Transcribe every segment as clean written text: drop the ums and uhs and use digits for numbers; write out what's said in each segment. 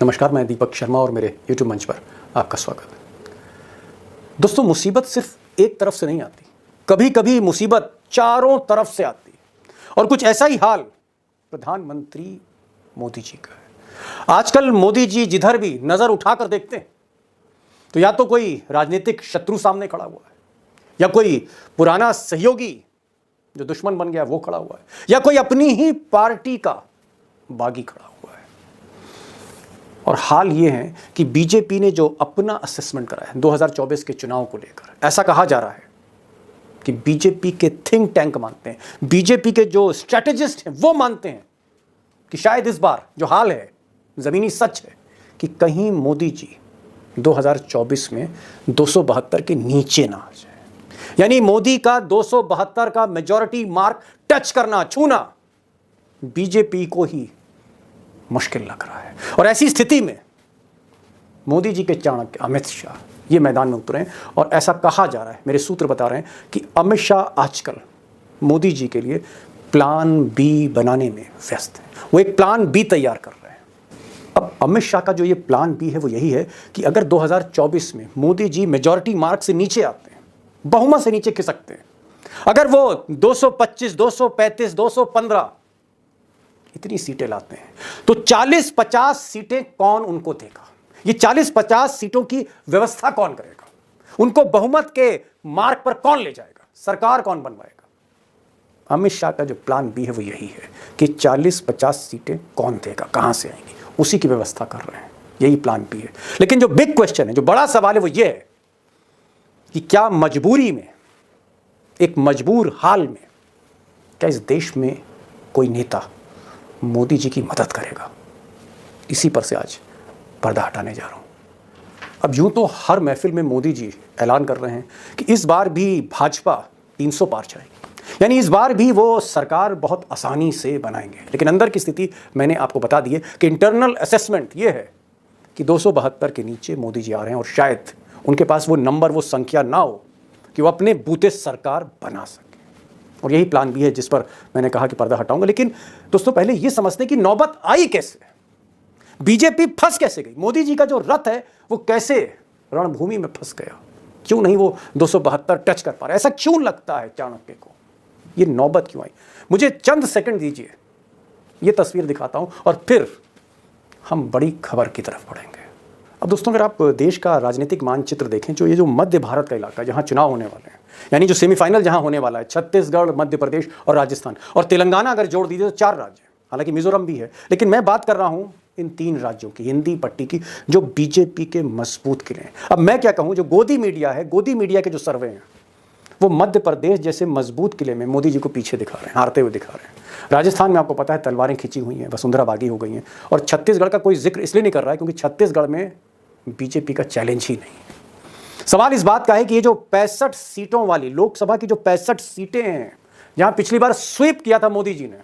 नमस्कार, मैं दीपक शर्मा और मेरे YouTube मंच पर आपका स्वागत है। दोस्तों, मुसीबत सिर्फ एक तरफ से नहीं आती, कभी कभी मुसीबत चारों तरफ से आती है और कुछ ऐसा ही हाल प्रधानमंत्री मोदी जी का है। आजकल मोदी जी जिधर भी नजर उठाकर देखते हैं तो या तो कोई राजनीतिक शत्रु सामने खड़ा हुआ है, या कोई पुराना सहयोगी जो दुश्मन बन गया वो खड़ा हुआ है, या कोई अपनी ही पार्टी का बागी खड़ा हुआ है। और हाल ये है कि बीजेपी ने जो अपना असेसमेंट करा है 2024 के चुनाव को लेकर, ऐसा कहा जा रहा है कि बीजेपी के थिंक टैंक मानते हैं, बीजेपी के जो स्ट्रेटेजिस्ट हैं वो मानते हैं कि शायद इस बार जो हाल है, जमीनी सच है कि कहीं मोदी जी 2024 में 272 के नीचे ना आ जाए। यानी मोदी का 272 का मेजॉरिटी मार्क टच करना, छूना बीजेपी को ही मुश्किल लग रहा है। और ऐसी स्थिति में मोदी जी के चाणक्य अमित शाह ये मैदान में उतरे हैं और ऐसा कहा जा रहा है, मेरे सूत्र बता रहे हैं कि अमित शाह आजकल मोदी जी के लिए प्लान बी बनाने में व्यस्त है। वो एक प्लान बी तैयार कर रहे हैं। अब अमित शाह का जो ये प्लान बी है वो यही है कि अगर 2024 में मोदी जी मेजॉरिटी मार्क से नीचे आते हैं, बहुमत से नीचे खिसकते हैं, अगर वो 225, 235, 215 इतनी सीटें लाते हैं तो 40-50 सीटें कौन उनको देगा? ये 40-50 सीटों की व्यवस्था कौन करेगा? उनको बहुमत के मार्ग पर कौन ले जाएगा? सरकार कौन बनवाएगा? अमित शाह का जो प्लान बी है वो यही है कि 40-50 सीटें कौन देगा, कहां से आएंगी, उसी की व्यवस्था कर रहे हैं। यही प्लान बी है। लेकिन जो बिग क्वेश्चन है, जो बड़ा सवाल है वो ये है कि क्या मजबूरी में, एक मजबूर हाल में, क्या इस देश में कोई नेता मोदी जी की मदद करेगा? इसी पर से आज पर्दा हटाने जा रहा हूं। अब यूं तो हर महफिल में मोदी जी ऐलान कर रहे हैं कि इस बार भी भाजपा 300 पार जाएगी, यानी इस बार भी वो सरकार बहुत आसानी से बनाएंगे। लेकिन अंदर की स्थिति मैंने आपको बता दी है कि इंटरनल असेसमेंट ये है कि 272 के नीचे मोदी जी आ रहे हैं और शायद उनके पास वो नंबर, वो संख्या ना हो कि वो अपने बूते सरकार बना सके। और यही प्लान भी है जिस पर मैंने कहा कि पर्दा हटाऊंगा। लेकिन दोस्तों, पहले ये समझते हैं कि नौबत आई कैसे, बीजेपी फंस कैसे गई, मोदी जी का जो रथ है वो कैसे रणभूमि में फंस गया, क्यों नहीं वो 272 टच कर पा रहा, ऐसा क्यों लगता है चाणक्य को, ये नौबत क्यों आई? मुझे चंद सेकंड दीजिए, ये तस्वीर दिखाता हूं और फिर हम बड़ी खबर की तरफ बढ़ेंगे। अब दोस्तों, अगर आप देश का राजनीतिक मानचित्र देखें, जो ये जो मध्य भारत का इलाका जहां चुनाव होने वाले हैं, यानी जो सेमीफाइनल जहां होने वाला है, छत्तीसगढ़, मध्य प्रदेश और राजस्थान और तेलंगाना अगर जोड़ दीजिए तो 4 राज्य, हालांकि मिजोरम भी है, लेकिन मैं बात कर रहा हूं इन 3 राज्यों की, हिंदी पट्टी की, जो बीजेपी के मजबूत किले हैं। अब मैं क्या कहूं, जो गोदी मीडिया है, गोदी मीडिया के जो सर्वे हैं वो मध्य प्रदेश जैसे मजबूत किले में मोदी जी को पीछे दिखा रहे हैं, हारते हुए दिखा रहे हैं। राजस्थान में आपको पता है तलवारें खींची हुई हैं, वसुंधरा बागी हो गई हैं। और छत्तीसगढ़ का कोई जिक्र इसलिए नहीं कर रहा है क्योंकि छत्तीसगढ़ में बीजेपी का चैलेंज ही नहीं। सवाल इस बात का है कि ये जो 65 सीटों वाली लोकसभा की जो 65 सीटें हैं, जहां पिछली बार स्वीप किया था मोदी जी ने,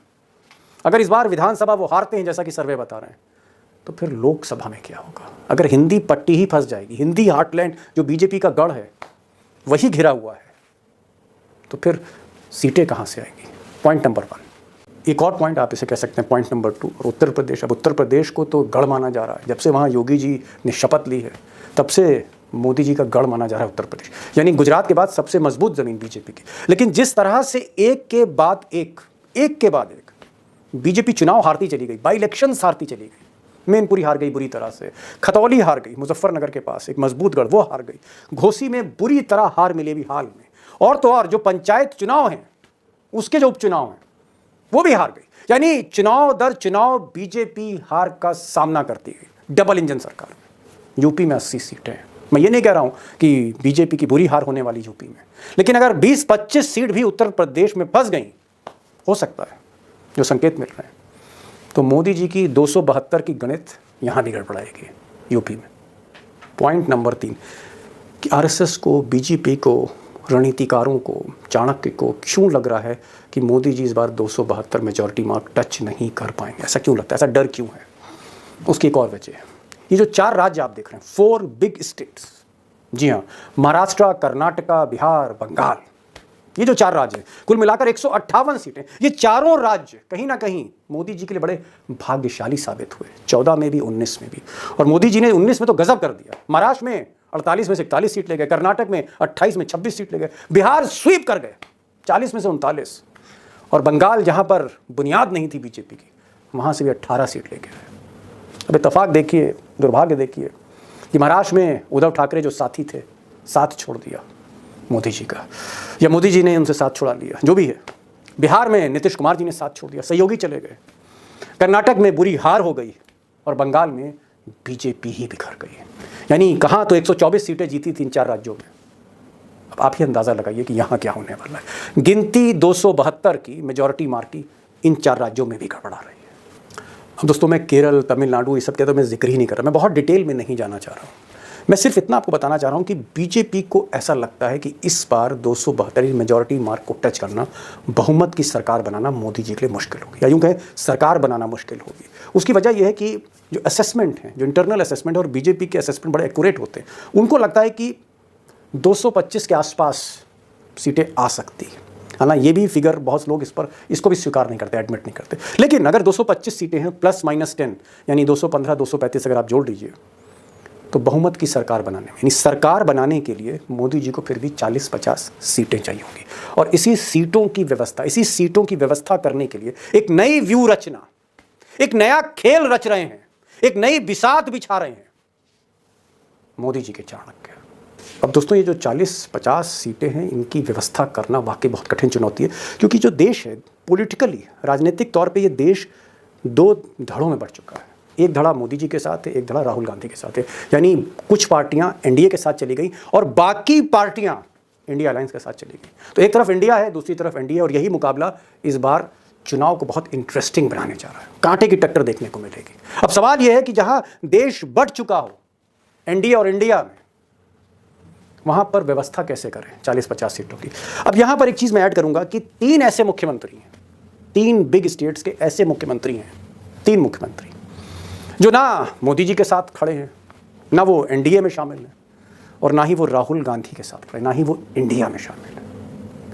अगर इस बार विधानसभा वो हारते हैं जैसा कि सर्वे बता रहे हैं, तो फिर लोकसभा में क्या होगा? अगर हिंदी पट्टी ही फंस जाएगी, हिंदी हार्टलैंड जो बीजेपी का गढ़ है वही घिरा हुआ है, तो फिर सीटें कहां से आएंगी? Point number 1। एक और पॉइंट आप इसे कह सकते हैं पॉइंट नंबर 2, और उत्तर प्रदेश। अब उत्तर प्रदेश को तो गढ़ माना जा रहा है, जब से वहाँ योगी जी ने शपथ ली है तब से मोदी जी का गढ़ माना जा रहा है उत्तर प्रदेश, यानी गुजरात के बाद सबसे मजबूत जमीन बीजेपी की। लेकिन जिस तरह से एक के बाद एक बीजेपी चुनाव हारती चली गई, बाई इलेक्शन हारती चली गई, मैनपुरी हार गई बुरी तरह से, खतौली हार गई, मुजफ्फरनगर के पास एक मजबूत गढ़ वो हार गई, घोसी में बुरी तरह हार मिली अभी हाल में, और तो और जो पंचायत चुनाव हैं उसके जो उपचुनाव हैं वो भी हार गई। यानी चुनाव दर चुनाव बीजेपी हार का सामना करती गई डबल इंजन सरकार में। यूपी में 80 सीटें हैं। मैं ये नहीं कह रहा हूं कि बीजेपी की बुरी हार होने वाली यूपी में, लेकिन अगर 20-25 सीट भी उत्तर प्रदेश में फंस गई, हो सकता है, जो संकेत मिल रहे हैं, तो मोदी जी की 272 की गणित यहां भी गड़बड़ाएगी यूपी में। पॉइंट नंबर 3 कि आरएसएस को, बीजेपी को, रणनीतिकारों को, चाणक्य को क्यों लग रहा है कि मोदी जी इस बार 272 मेजॉरिटी मार्क टच नहीं कर पाएंगे? ऐसा क्यों लगता है, ऐसा डर क्यों है? उसकी एक और वजह है, ये जो 4 राज्य आप देख रहे हैं, 4 बिग स्टेट्स, जी हाँ, महाराष्ट्र, कर्नाटका, बिहार, बंगाल, ये जो 4 राज्य हैं, कुल मिलाकर 158 सीटें, ये चारों राज्य कहीं ना कहीं मोदी जी के लिए बड़े भाग्यशाली साबित हुए, 14 में भी 19 में भी। और मोदी जी ने 19 में तो गजब कर दिया। महाराष्ट्र में 48 में से 41 सीट ले गए, कर्नाटक में 28 में 26 सीट ले गए, बिहार स्वीप कर गए 40 में से 39, और बंगाल जहां पर बुनियाद नहीं थी बीजेपी की, वहां से भी 18 सीट ले गए। अब इत्तेफाक देखिए, दुर्भाग्य देखिए कि महाराष्ट्र में उद्धव ठाकरे जो साथी थे, साथ छोड़ दिया मोदी जी का, या मोदी जी ने उनसे साथ छुड़ा लिया, जो भी है। बिहार में नीतीश कुमार जी ने साथ छोड़ दिया, सहयोगी चले गए। कर्नाटक में बुरी हार हो गई, और बंगाल में बीजेपी ही बिखर गई। यानी कहाँ तो 124 सीटें जीती थी इन 4 राज्यों में। अब आप ही अंदाज़ा लगाइए कि यहाँ क्या होने वाला है। गिनती 272 की मेजॉरिटी मार्की इन 4 राज्यों में भी गड़बड़ा रही है। अब दोस्तों, मैं केरल, तमिलनाडु, ये सब के तो मैं जिक्र ही नहीं कर रहा, मैं बहुत डिटेल में नहीं जाना चाह रहा हूँ। मैं सिर्फ इतना आपको बताना चाह रहा हूँ कि बीजेपी को ऐसा लगता है कि इस बार 272 मेजॉरिटी मार्क को टच करना, बहुमत की सरकार बनाना मोदी जी के लिए मुश्किल होगी, या यूँ कहें सरकार बनाना मुश्किल होगी। उसकी वजह यह है कि जो असेसमेंट है, जो इंटरनल असेसमेंट है, और बीजेपी के असेसमेंट बड़े एक्यूरेट होते हैं। उनको लगता है कि 225 के आसपास सीटें आ सकती हैं। हालांकि ये भी फिगर बहुत लोग इसको भी स्वीकार नहीं करते, एडमिट नहीं करते। लेकिन अगर 225 सीटें हैं +-10, यानी 215, 235 अगर आप जोड़ लीजिए, तो बहुमत की सरकार बनाने में, यानी सरकार बनाने के लिए मोदी जी को फिर भी 40-50 सीटें चाहिए होंगी। और इसी सीटों की व्यवस्था करने के लिए एक नई व्यू रचना, एक नया खेल रच रहे हैं, एक नई बिसात बिछा रहे हैं मोदी जी के चाणक्य। अब दोस्तों, ये जो 40-50 सीटें हैं, इनकी व्यवस्था करना वाकई बहुत कठिन चुनौती है, क्योंकि जो देश है पॉलिटिकली, राजनीतिक तौर पे ये देश 2 धड़ों में बढ़ चुका है। एक धड़ा मोदी जी के साथ है, एक धड़ा राहुल गांधी के साथ है। यानी कुछ पार्टियां एनडीए के साथ चली गई और बाकी पार्टियां इंडिया अलायंस के साथ चली गई। तो एक तरफ इंडिया है, दूसरी तरफ एनडीए, और यही मुकाबला इस बार चुनाव को बहुत इंटरेस्टिंग बनाने जा रहा है। कांटे की टक्कर देखने को मिलेगी। अब सवाल यह है कि जहां देश बढ़ चुका हो एनडीए और इंडिया में, वहां पर व्यवस्था कैसे करें 40-50 सीटों की। अब यहां पर एक चीज मैं ऐड करूंगा कि 3 ऐसे मुख्यमंत्री हैं, 3 बिग स्टेट्स के ऐसे मुख्यमंत्री हैं, 3 मुख्यमंत्री जो ना मोदी जी के साथ खड़े हैं, ना वो एनडीए में शामिल हैं, और ना ही वो राहुल गांधी के साथ खड़े, ना ही वो इंडिया में शामिल है।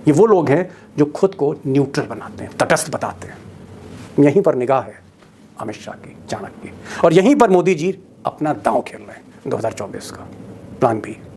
ये वो लोग हैं जो खुद को न्यूट्रल बनाते हैं, तटस्थ बताते हैं। यहीं पर निगाह है अमित शाह की, चाणक्य की, और यहीं पर मोदी जी अपना दांव खेल रहे हैं 2024 का प्लान बी।